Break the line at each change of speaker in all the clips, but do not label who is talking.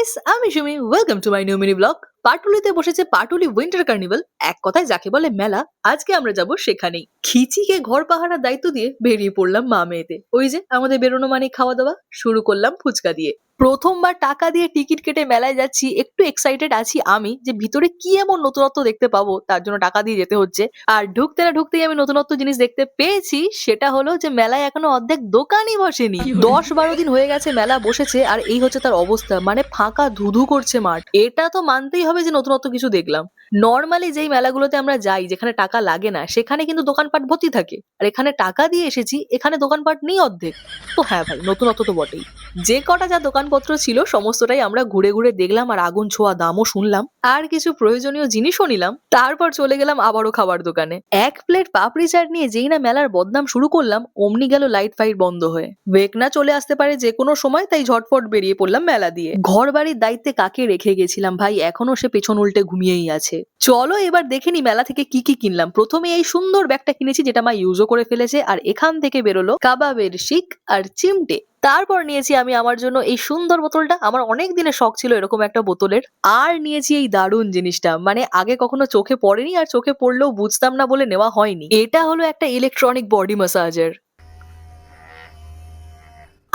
Guys, আমি Sumi. Welcome to my new mini blog. পাটুলিতে বসেছে পাটুলি উইন্টার কার্নিভাল, এক কথায় যাকে বলে মেলা। আজকে আমরা যাব সেখানেই। খিচিকে ঘর পাহারার দায়িত্ব দিয়ে বেরিয়ে পড়লাম মা মেয়েতে। ওই যে আমাদের বেরোনো মানে খাওয়া দাওয়া, শুরু করলাম ফুচকা দিয়ে। প্রথমবার টাকা দিয়ে টিকিট কেটে মেলায় যাচ্ছি, একটু এক্সাইটেড আছি আমি যে ভিতরে কি এমন নতুনত্ব দেখতে পাবো, তার জন্য টাকা দিয়ে যেতে হচ্ছে। আর ঢুকতে না ঢুকতেই আমি নতুনত্ব জিনিস দেখতে পেয়েছি। সেটা হলো যে মেলায় এখনো অর্ধেক দোকানই বসেনি। 10-12 দিন হয়ে গেছে মেলা বসেছে, আর এই হচ্ছে তার অবস্থা। মানে ফাঁকা ধুধু করছে মাঠ। এটা তো মানতেই হবে যে নতুনত্ব কিছু দেখলাম। নর্মালি যেই মেলাগুলোতে আমরা যাই, যেখানে টাকা লাগে না, সেখানে কিন্তু দোকানপাট ভর্তি থাকে। আর এখানে টাকা দিয়ে এসেছি, এখানে দোকানপাট নেই অর্ধেক। তো হ্যাঁ ভাই, নতুনত্ব তো বটেই। যে কটা যা দোকানপত্র ছিল সমস্তটাই আমরা ঘুরে ঘুরে দেখলাম, আর আগুন ছোঁয়া দামও শুনলাম, আর কিছু প্রয়োজনীয় জিনিসও নিলাম। তারপর চলে গেলাম আবারও খাবার দোকানে। এক প্লেট পাপড়ি চাট নিয়ে যেই না মেলার বদনাম শুরু করলাম, অমনি গেল লাইট ফাইট বন্ধ হয়ে। ওয়েকনা চলে আসতে পারে যে কোনো সময়, তাই ঝটফট বেরিয়ে পড়লাম মেলা দিয়ে। ঘর বাড়ির দায়িত্বে কাকে রেখে গেছিলাম ভাই, এখনো সে পেছন উল্টে ঘুমিয়েই আছে। চলো এবার দেখে নি মেলা থেকে কি কি কিনলাম। প্রথমে এই সুন্দর ব্যাগটা কিনেছি, যেটা মা ইউজও করে ফেলেছে, আর এখান থেকে বেরোলো কাবাবের শিক আর চিমটে। তারপর নিয়েছি আমি আমার জন্য এই সুন্দর বোতলটা, আমার অনেক দিনের শখ ছিল এরকম একটা বোতলের। আর নিয়েছি এই দারুণ জিনিসটা, মানে আগে কখনো চোখে পড়েনি, আর চোখে পড়লেও বুঝতাম না বলে নেওয়া হয়নি। এটা হলো একটা ইলেকট্রনিক বডি ম্যাসাজার।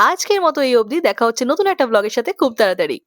আজকের মতো এই অবধি, দেখা হচ্ছে নতুন একটা ব্লগের সাথে খুব তাড়াতাড়ি।